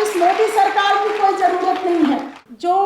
इस मोदी सरकार की कोई ज़रूरत नहीं है। जो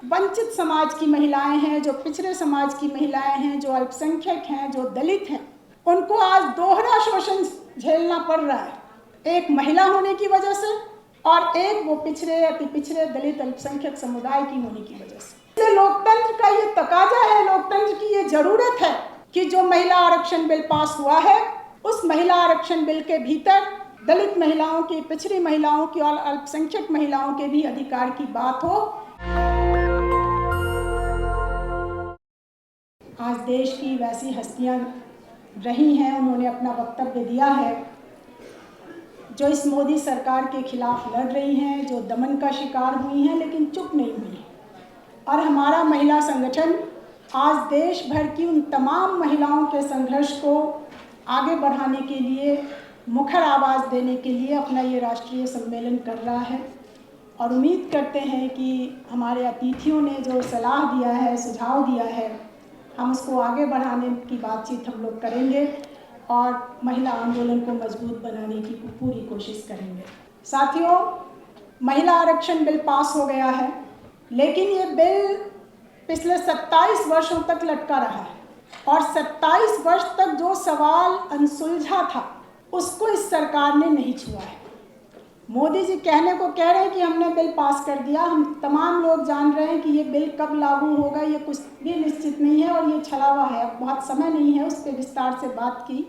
वंचित समाज की महिलाएं हैं, जो पिछड़े समाज की महिलाएं हैं, जो अल्पसंख्यक हैं, जो दलित हैं, उनको आज दोहरा शोषण झेलना पड़ रहा है, एक महिला होने की वजह से और एक वो पिछड़े, अति पिछड़े, दलित, अल्पसंख्यक समुदाय की होने की वजह से। लोकतंत्र का ये तकाजा है, लोकतंत्र की ये जरूरत है कि जो महिला आरक्षण बिल पास हुआ है, उस महिला आरक्षण बिल के भीतर दलित महिलाओं की, पिछड़ी महिलाओं की और अल्पसंख्यक महिलाओं के भी अधिकार की बात हो। आज देश की वैसी हस्तियां रही हैं, उन्होंने अपना वक्तव्य दिया है, जो इस मोदी सरकार के खिलाफ लड़ रही हैं, जो दमन का शिकार हुई हैं लेकिन चुप नहीं हुई। और हमारा महिला संगठन आज देश भर की उन तमाम महिलाओं के संघर्ष को आगे बढ़ाने के लिए, मुखर आवाज़ देने के लिए अपना ये राष्ट्रीय सम्मेलन कर रहा है। और उम्मीद करते हैं कि हमारे अतिथियों ने जो सलाह दिया है, सुझाव दिया है, हम उसको आगे बढ़ाने की बातचीत हम लोग करेंगे और महिला आंदोलन को मजबूत बनाने की पूरी कोशिश करेंगे। साथियों, महिला आरक्षण बिल पास हो गया है, लेकिन ये बिल पिछले 27 वर्षों तक लटका रहा है और 27 वर्ष तक जो सवाल अनसुलझा था उसको इस सरकार ने नहीं छुआ है। मोदी जी कहने को कह रहे हैं कि हमने बिल पास कर दिया, हम तमाम लोग जान रहे हैं कि ये बिल कब लागू होगा ये कुछ भी निश्चित नहीं है और ये छलावा है। अब बहुत समय नहीं है उस पर विस्तार से बात की,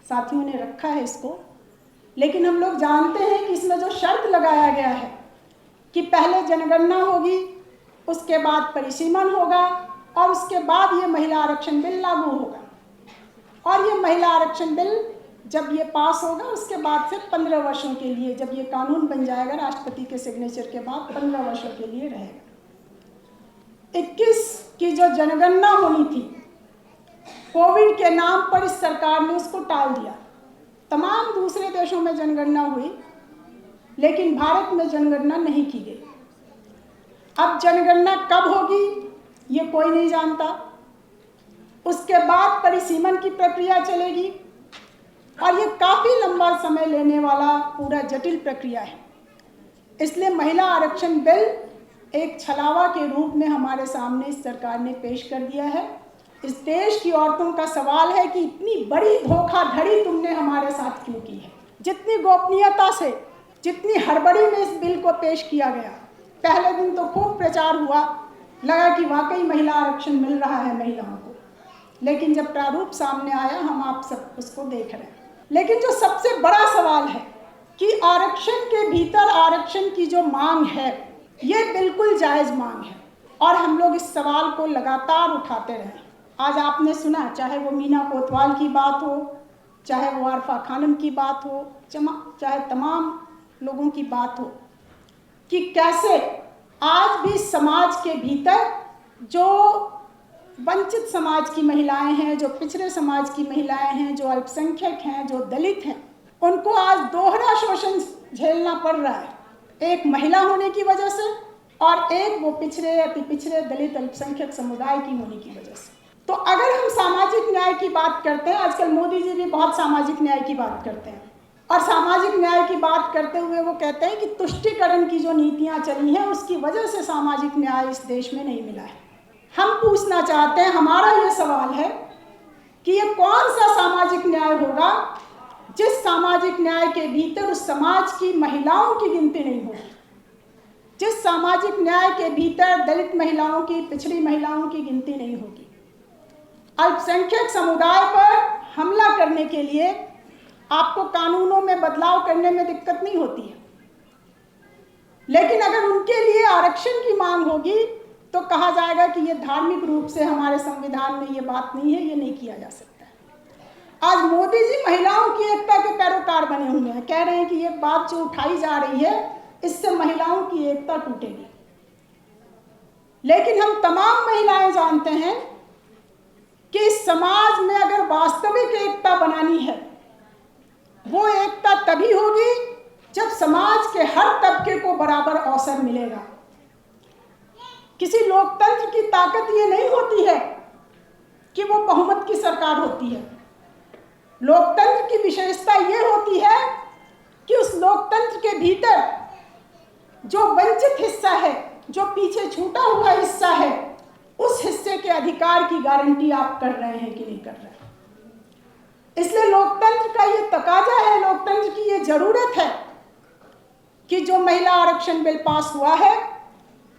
साथियों ने रखा है इसको, लेकिन हम लोग जानते हैं कि इसमें जो शर्त लगाया गया है कि पहले जनगणना होगी, उसके बाद परिसीमन होगा और उसके बाद ये महिला आरक्षण बिल लागू होगा। और ये महिला आरक्षण बिल जब ये पास होगा उसके बाद से 15 वर्षों के लिए, जब ये कानून बन जाएगा राष्ट्रपति के सिग्नेचर के बाद, 15 वर्षों के लिए रहेगा। 21 की जो जनगणना होनी थी, कोविड के नाम पर इस सरकार ने उसको टाल दिया। तमाम दूसरे देशों में जनगणना हुई, लेकिन भारत में जनगणना नहीं की गई। अब जनगणना कब होगी ये कोई नहीं जानता। उसके बाद परिसीमन की प्रक्रिया चलेगी और ये काफ़ी लंबा समय लेने वाला पूरा जटिल प्रक्रिया है। इसलिए महिला आरक्षण बिल एक छलावा के रूप में हमारे सामने इस सरकार ने पेश कर दिया है। इस देश की औरतों का सवाल है कि इतनी बड़ी धोखाधड़ी तुमने हमारे साथ क्यों की है। जितनी गोपनीयता से, जितनी हड़बड़ी में इस बिल को पेश किया गया, पहले दिन तो खूब प्रचार हुआ, लगा कि वाकई महिला आरक्षण मिल रहा है महिलाओं को, लेकिन जब प्रारूप सामने आया हम आप सब उसको देख रहे हैं। लेकिन जो सबसे बड़ा सवाल है कि आरक्षण के भीतर आरक्षण की जो मांग है ये बिल्कुल जायज़ मांग है और हम लोग इस सवाल को लगातार उठाते रहे। आज आपने सुना, चाहे वो मीना कोतवाल की बात हो, चाहे वो आरफा खानम की बात हो, चाहे तमाम लोगों की बात हो, कि कैसे आज भी समाज के भीतर जो वंचित समाज की महिलाएं हैं, जो पिछड़े समाज की महिलाएं हैं, जो अल्पसंख्यक हैं, जो दलित हैं, उनको आज दोहरा शोषण झेलना पड़ रहा है, एक महिला होने की वजह से और एक वो पिछड़े, अति पिछड़े, दलित, अल्पसंख्यक समुदाय की होने की वजह से। तो अगर हम सामाजिक न्याय की बात करते हैं, आजकल मोदी जी भी बहुत सामाजिक न्याय की बात करते हैं और सामाजिक न्याय की बात करते हुए वो कहते हैं कि तुष्टीकरण की जो नीतियाँ चली हैं उसकी वजह से सामाजिक न्याय इस देश में नहीं मिला है। हम पूछना चाहते हैं, हमारा ये सवाल है कि ये कौन सा सामाजिक न्याय होगा जिस सामाजिक न्याय के भीतर उस समाज की महिलाओं की गिनती नहीं होगी, जिस सामाजिक न्याय के भीतर दलित महिलाओं की, पिछड़ी महिलाओं की गिनती नहीं होगी। अल्पसंख्यक समुदाय पर हमला करने के लिए आपको कानूनों में बदलाव करने में दिक्कत नहीं होती है, लेकिन अगर उनके लिए आरक्षण की मांग होगी तो कहा जाएगा कि ये धार्मिक रूप से हमारे संविधान में ये बात नहीं है, ये नहीं किया जा सकता है। आज मोदी जी महिलाओं की एकता के पैरोकार बने हुए हैं, कह रहे हैं कि ये बात जो उठाई जा रही है इससे महिलाओं की एकता टूटेगी, लेकिन हम तमाम महिलाएं जानते हैं कि इस समाज में अगर वास्तविक एकता बनानी है, वो एकता तभी होगी जब समाज के हर तबके को बराबर अवसर मिलेगा। किसी लोकतंत्र की ताकत ये नहीं होती है कि वो बहुमत की सरकार होती है। लोकतंत्र की विशेषता ये होती है कि उस लोकतंत्र के भीतर जो वंचित हिस्सा है, जो पीछे छूटा हुआ हिस्सा है, उस हिस्से के अधिकार की गारंटी आप कर रहे हैं कि नहीं कर रहे हैं। इसलिए लोकतंत्र का ये तकाजा है, लोकतंत्र की ये जरूरत है कि जो महिला आरक्षण बिल पास हुआ है,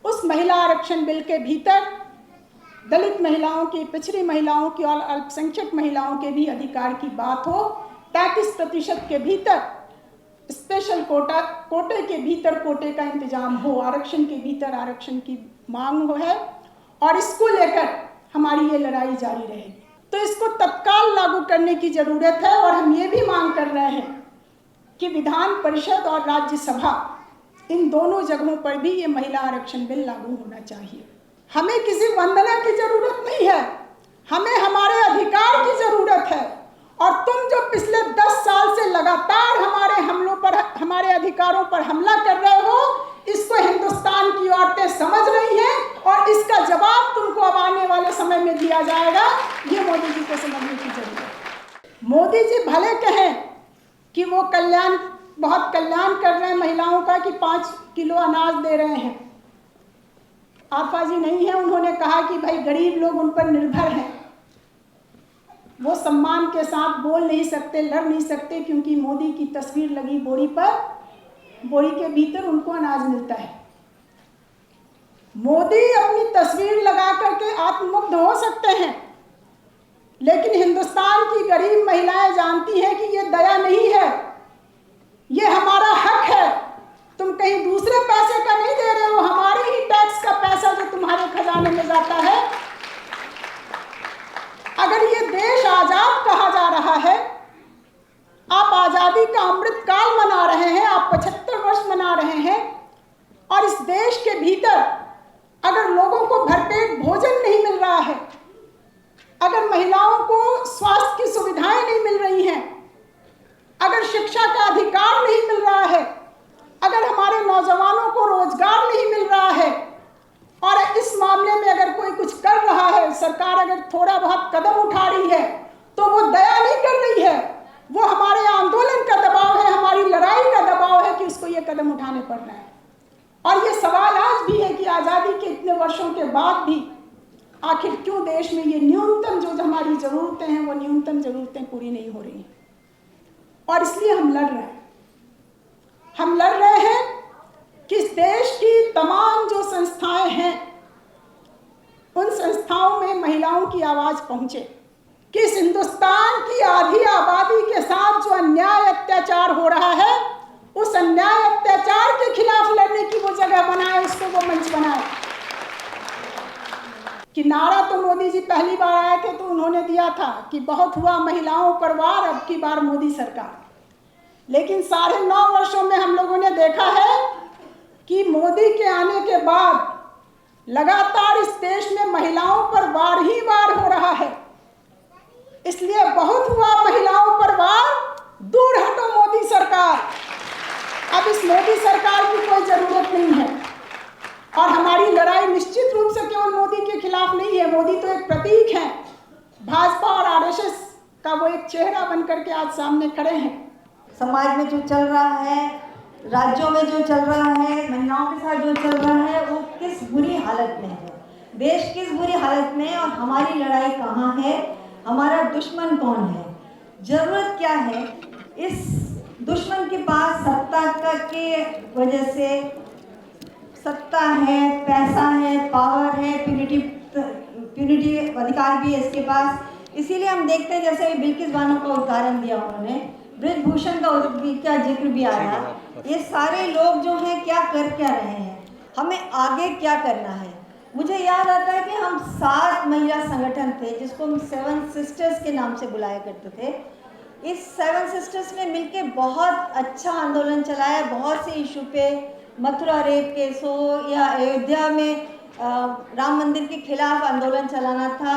उस महिला आरक्षण बिल के भीतर दलित महिलाओं की, पिछड़ी महिलाओं की और अल्पसंख्यक महिलाओं के भी अधिकार की बात हो। 33% के भीतर स्पेशल कोटे के भीतर कोटे का इंतजाम हो, आरक्षण के भीतर आरक्षण की मांग हो है, और इसको लेकर हमारी ये लड़ाई जारी रहेगी। तो इसको तत्काल लागू करने की जरूरत है, और हम ये भी मांग कर रहे हैं कि विधान परिषद और राज्यसभा, इन दोनों जगहों पर भी ये महिला आरक्षण बिल लागू होना चाहिए। हमें किसी वंदना की जरूरत नहीं है, हमें हमारे अधिकार की जरूरत है। और तुम जो पिछले 10 साल से लगातार हमारे हमलों पर, हमारे अधिकारों पर हमला कर रहे हो, इसको हिंदुस्तान की औरतें समझ रही हैं, और इसका जवाब तुमको अब आने वाले समय में दिया जाएगा। ये मोदी जी को समझने की जरूरत है। मोदी जी भले कहें कि वो बहुत कल्याण कर रहे हैं महिलाओं का, कि 5 किलो अनाज दे रहे हैं, आफाजी नहीं है। उन्होंने कहा कि भाई गरीब लोग उन पर निर्भर हैं, वो सम्मान के साथ बोल नहीं सकते, लड़ नहीं सकते, क्योंकि मोदी की तस्वीर लगी बोरी पर, बोरी के भीतर उनको अनाज मिलता है। मोदी अपनी तस्वीर लगा करके आत्ममुग्ध हो सकते हैं, लेकिन हिंदुस्तान की गरीब महिलाएं जानती हैं कि ये दया नहीं है, ये हमारा हक है। तुम कहीं दूसरे पैसे का नहीं दे रहे हो, हमारे ही टैक्स का पैसा जो तुम्हारे खजाने में जाता है। अगर ये देश आजाद कहा जा रहा है, आप आजादी का अमृत काल मना रहे हैं, आप 75 वर्ष मना रहे हैं, और इस देश के भीतर अगर लोगों को भरपेट भोजन नहीं मिल रहा है, अगर महिलाओं को स्वास्थ्य की सुविधाएं नहीं मिल रही हैं, अगर शिक्षा का अधिकार नहीं मिल रहा है, अगर हमारे नौजवानों को रोजगार नहीं मिल रहा है, और इस मामले में अगर कोई कुछ कर रहा है, सरकार अगर थोड़ा बहुत कदम उठा रही है, तो वो दया नहीं कर रही है, वो हमारे आंदोलन का दबाव है, हमारी लड़ाई का दबाव है कि उसको ये कदम उठाने पड़ रहे हैं। और ये सवाल आज भी है कि आज़ादी के इतने वर्षों के बाद भी आखिर क्यों देश में ये न्यूनतम जो हमारी ज़रूरतें हैं, वो न्यूनतम ज़रूरतें पूरी नहीं हो रही हैं। और इसलिए हम लड़ रहे हैं। हम लड़ रहे हैं कि इस देश की तमाम जो संस्थाएं हैं, उन संस्थाओं में महिलाओं की आवाज़ पहुंचे, कि इस हिंदुस्तान की आधी आबादी के साथ जो अन्याय अत्याचार हो रहा है, उस अन्याय अत्याचार के खिलाफ लड़ने की वो जगह बनाए, उसको वो मंच बनाए। कि नारा तो मोदी जी पहली बार आए थे तो उन्होंने दिया था कि बहुत हुआ महिलाओं पर वार, अब की बार मोदी सरकार। लेकिन 9.5 वर्षों में हम लोगों ने देखा है कि मोदी के आने के बाद लगातार इस देश में महिलाओं पर वार ही वार हो रहा है। इसलिए बहुत हुआ महिलाओं पर वार, दूर हटो मोदी सरकार। अब इस मोदी सरकार की कोई जरूरत नहीं है। और हमारी लड़ाई निश्चित रूप से केवल मोदी के खिलाफ नहीं है। मोदी तो एक प्रतीक है, भाजपा और आरएसएस का वो एक चेहरा बनकर के आज सामने खड़े हैं। समाज में जो चल रहा है, राज्यों में जो चल रहा है, महिलाओं के साथ जो चल रहा है, वो किस बुरी हालत में है, देश किस बुरी हालत में है, और हमारी लड़ाई कहाँ है, हमारा दुश्मन कौन है, ज़रूरत क्या है। इस दुश्मन के पास सत्ता के वजह से सत्ता है, पैसा है, पावर है, प्यूनिटी अधिकार भी है इसके पास। इसीलिए हम देखते हैं, जैसे बिल्किस बानो का उदाहरण दिया उन्होंने, ब्रजभूषण का जिक्र भी आया, ये सारे लोग जो हैं क्या रहे हैं, हमें आगे क्या करना है। मुझे याद आता है कि हम 7 महिला संगठन थे जिसको हम 7 सिस्टर्स के नाम से बुलाया करते थे। इस 7 सिस्टर्स ने मिलके बहुत अच्छा आंदोलन चलाया, बहुत से इशू पे, मथुरा रेप केस हो या अयोध्या में राम मंदिर के खिलाफ आंदोलन चलाना था,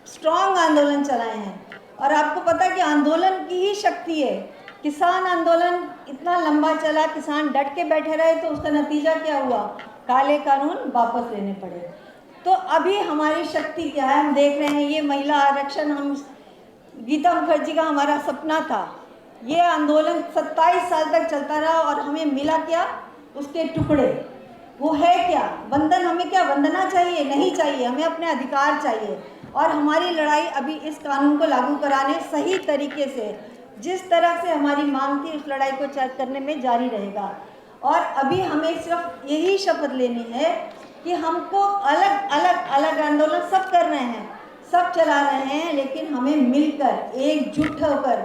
स्ट्रॉन्ग आंदोलन चलाए हैं। और आपको पता है कि आंदोलन की ही शक्ति है। किसान आंदोलन इतना लंबा चला, किसान डट के बैठे रहे, तो उसका नतीजा क्या हुआ, काले कानून वापस लेने पड़े। तो अभी हमारी शक्ति क्या है, हम देख रहे हैं ये महिला आरक्षण, हम गीता मुखर्जी का हमारा सपना था, ये आंदोलन 27 साल तक चलता रहा और हमें मिला क्या, उसके टुकड़े, वो है क्या? बंधन हमें क्या वंदना चाहिए? नहीं चाहिए, हमें अपने अधिकार चाहिए। और हमारी लड़ाई अभी इस कानून को लागू कराने सही तरीके से, जिस तरह से हमारी मांग थी, उस लड़ाई को करने में जारी रहेगा। और अभी हमें सिर्फ यही शपथ लेनी है कि हमको अलग आंदोलन सब कर रहे हैं, सब चला रहे हैं, लेकिन हमें मिलकर एकजुट होकर,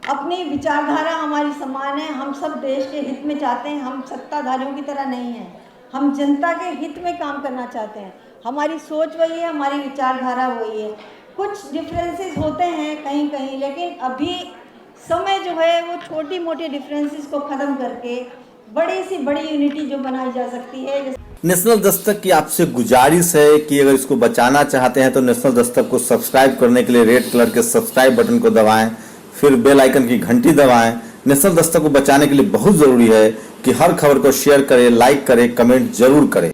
अपनी विचारधारा हमारी समान है, हम सब देश के हित में चाहते हैं, हम सत्ताधारियों की तरह नहीं हैं, हम जनता के हित में काम करना चाहते हैं। हमारी सोच वही है, हमारी विचारधारा वही है। कुछ डिफरेंसेस होते हैं कहीं कहीं, लेकिन अभी समय जो है वो छोटी मोटी डिफरेंसेस को ख़त्म करके बड़ी सी बड़ी यूनिटी जो बनाई जा सकती है। नेशनल दस्तक की आपसे गुजारिश है कि अगर इसको बचाना चाहते हैं तो नेशनल दस्तक को सब्सक्राइब करने के लिए रेड कलर के सब्सक्राइब बटन को दबाएं, फिर बेल आइकन की घंटी दबाएं। नेशनल दस्तक को बचाने के लिए बहुत जरूरी है कि हर खबर को शेयर करें, लाइक करें, कमेंट जरूर करें।